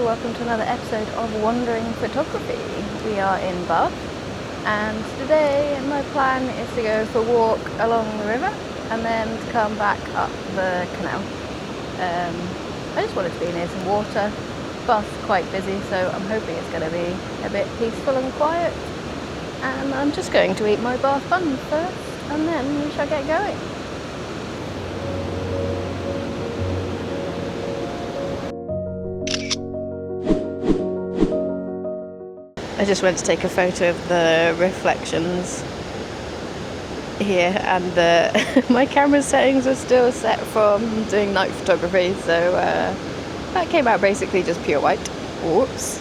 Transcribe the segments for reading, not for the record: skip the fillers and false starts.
welcome to another episode of Wandering Photography. We are in Bath, and today my plan is to go for a walk along the river and then to come back up the canal. I just wanted to be near some water. Bath's quite busy, so I'm hoping it's going to be a bit peaceful and quiet. And I'm just going to eat my Bath bun first, and then we shall get going. I just went to take a photo of the reflections here, and my camera settings are still set from doing night photography, so that came out basically just pure white. Whoops.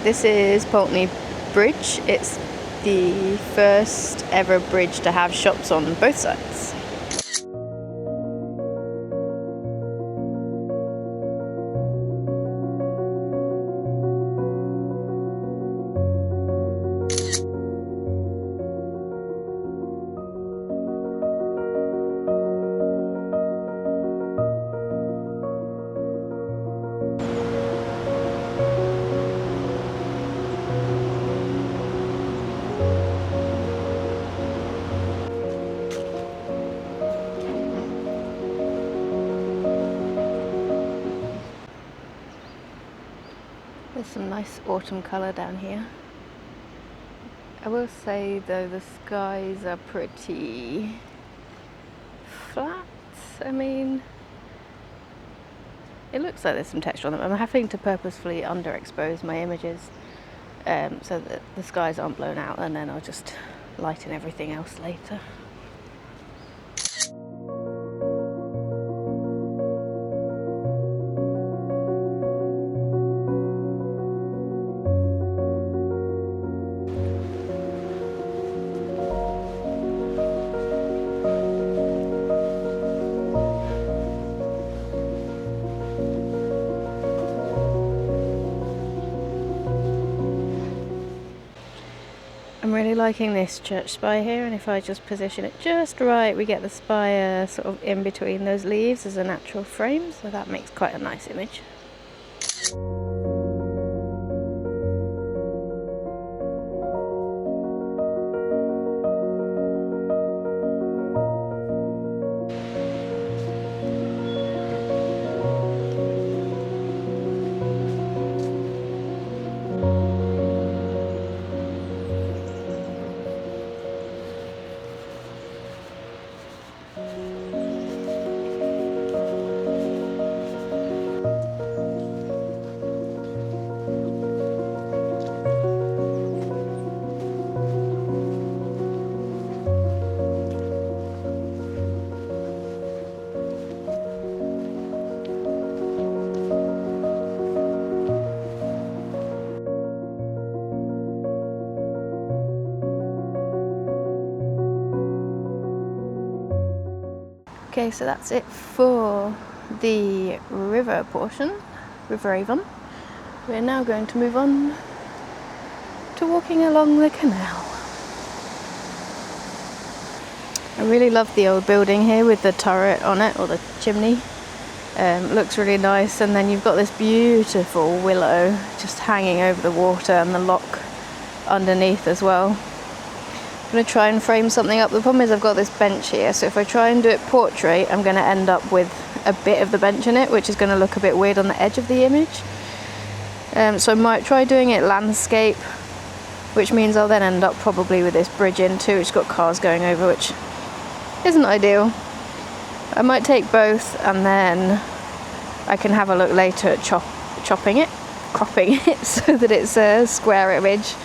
This is Pulteney Bridge. It's the first ever bridge to have shops on both sides. There's some nice autumn colour down here. I will say though, the skies are pretty flat. I mean, it looks like there's some texture on them. I'm having to purposefully underexpose my images so that the skies aren't blown out, and then I'll just lighten everything else later. I'm really liking this church spire here, and if I just position it just right, we get the spire sort of in between those leaves as a natural frame, so that makes quite a nice image. Okay, so that's it for the river portion, River Avon. We're now going to move on to walking along the canal. I really love the old building here with the turret on it, or the chimney. Looks really nice, and then you've got this beautiful willow just hanging over the water, and the lock underneath as well. I'm going to try and frame something up. The problem is I've got this bench here, so if I try and do it portrait, I'm going to end up with a bit of the bench in it, which is going to look a bit weird on the edge of the image. So I might try doing it landscape, which means I'll then end up probably with this bridge in too, which has got cars going over, which isn't ideal. I might take both, and then I can have a look later at cropping it so that it's a square image.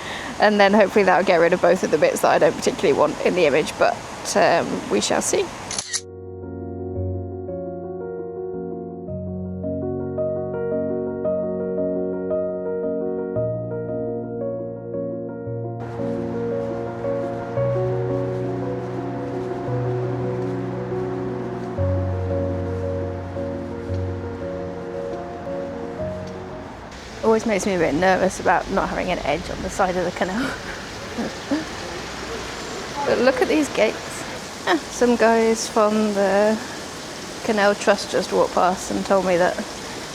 And then hopefully that'll get rid of both of the bits that I don't particularly want in the image, but we shall see. Always makes me a bit nervous about not having an edge on the side of the canal. But look at these gates. Some guys from the Canal Trust just walked past and told me that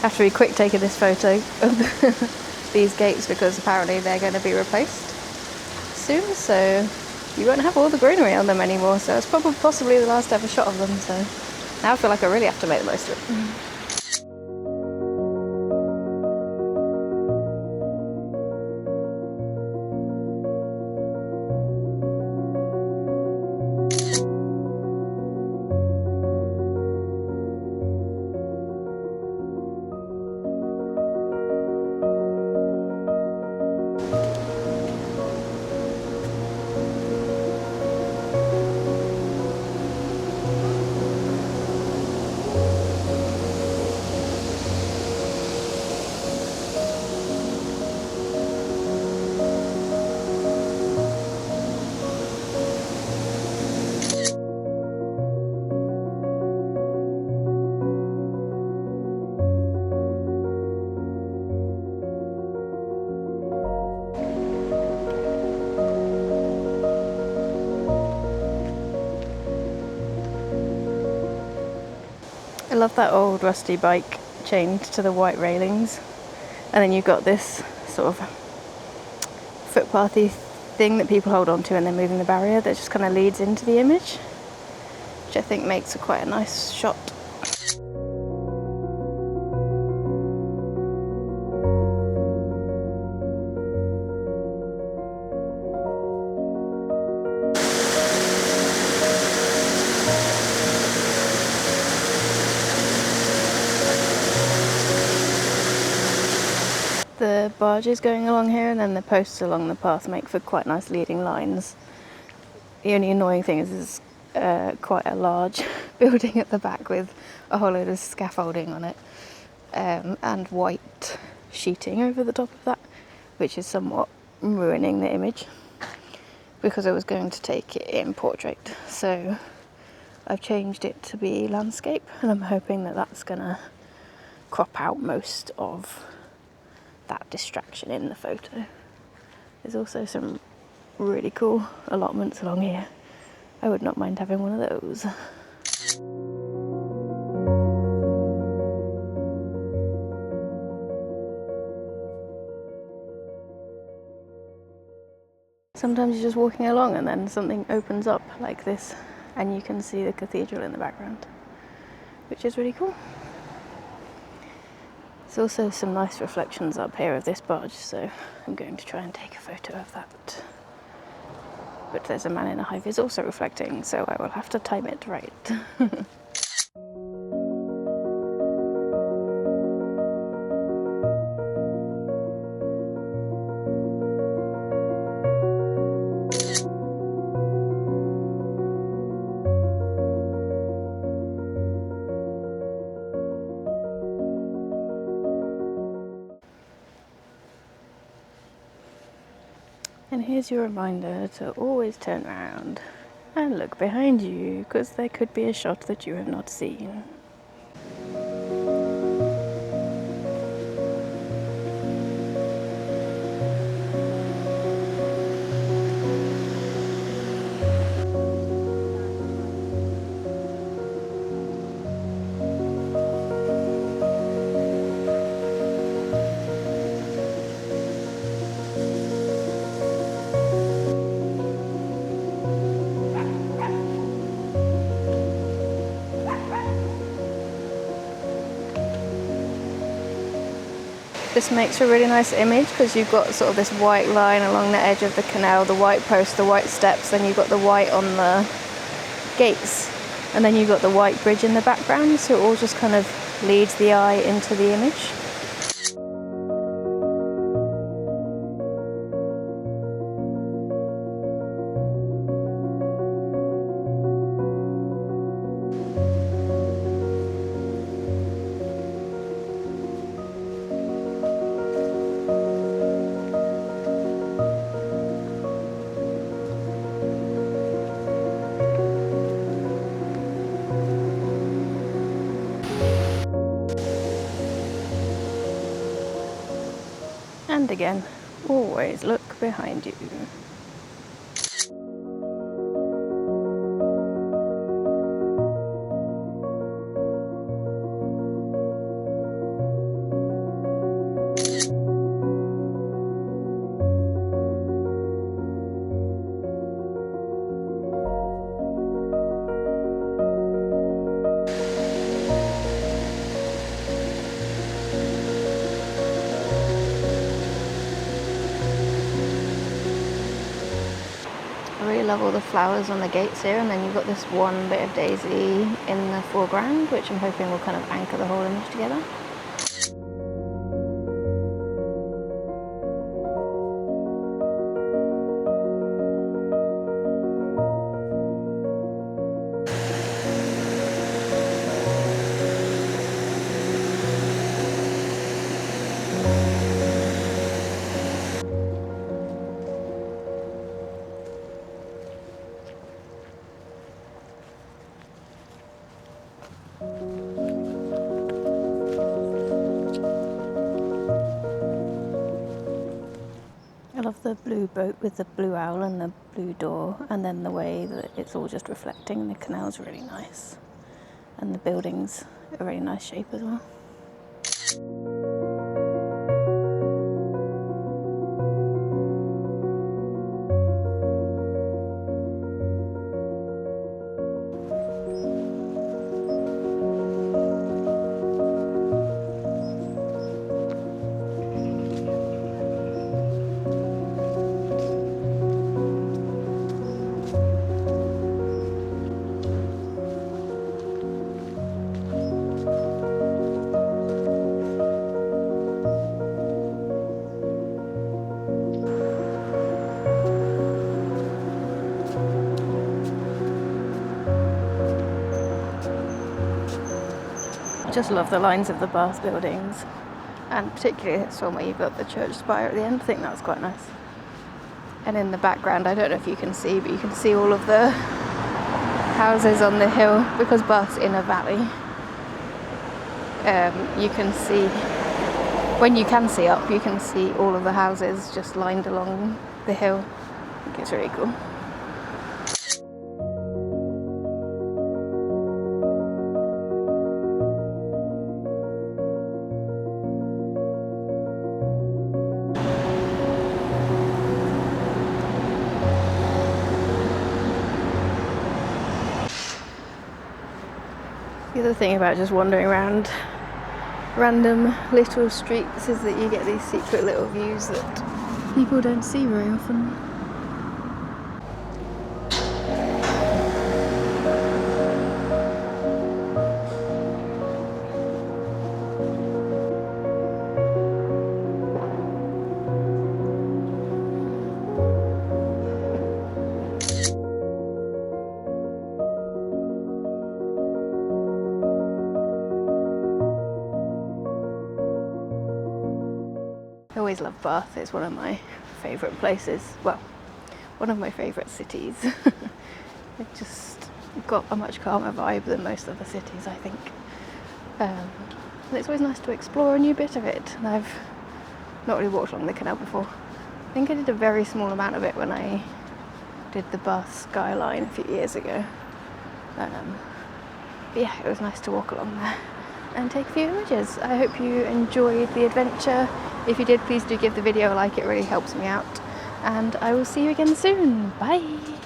Have to be quick taking this photo of these gates because apparently they're going to be replaced soon, so you won't have all the greenery on them anymore, so it's probably possibly the last ever shot of them, so now I feel like I really have to make the most of it. I love that old rusty bike chained to the white railings, and then you've got this sort of footpathy thing that people hold on to and then moving the barrier that just kind of leads into the image, which I think makes quite a nice shot. The barges going along here and then the posts along the path make for quite nice leading lines. The only annoying thing is quite a large building at the back with a whole load of scaffolding on it, and white sheeting over the top of that, which is somewhat ruining the image because I was going to take it in portrait. So I've changed it to be landscape, and I'm hoping that that's gonna crop out most of that distraction in the photo. There's also some really cool allotments along here. I would not mind having one of those. Sometimes you're just walking along and then something opens up like this and you can see the cathedral in the background, which is really cool. There's also some nice reflections up here of this barge, so I'm going to try and take a photo of that. But there's a man in a high vis also reflecting, so I will have to time it right. And here's your reminder to always turn around and look behind you, because there could be a shot that you have not seen. This makes a really nice image because you've got sort of this white line along the edge of the canal, the white post, the white steps, then you've got the white on the gates, and then you've got the white bridge in the background, so it all just kind of leads the eye into the image. And again, always look behind you. love all the flowers on the gates here, and then you've got this one bit of daisy in the foreground, which I'm hoping will kind of anchor the whole image together. I love the blue boat with the blue owl and the blue door, and then the way that it's all just reflecting. The canal's really nice, and the building's a really nice shape as well. I just love the lines of the Bath buildings, and particularly this one where you've got the church spire at the end. I think that's quite nice. And in the background, I don't know if you can see, but you can see all of the houses on the hill, because Bath's in a valley. You can see, when you can see up, you can see all of the houses just lined along the hill. I think it's really cool. The other thing about just wandering around random little streets is that you get these secret little views that people don't see very often. I always love Bath. It's one of my favourite places. Well, one of my favourite cities. It just got a much calmer vibe than most other cities, I think. And it's always nice to explore a new bit of it. And I've not really walked along the canal before. I think I did a very small amount of it when I did the Bath skyline a few years ago. But yeah, it was nice to walk along there and take a few images. I hope you enjoyed the adventure. If you did, please do give the video a like, it really helps me out. And I will see you again soon. Bye!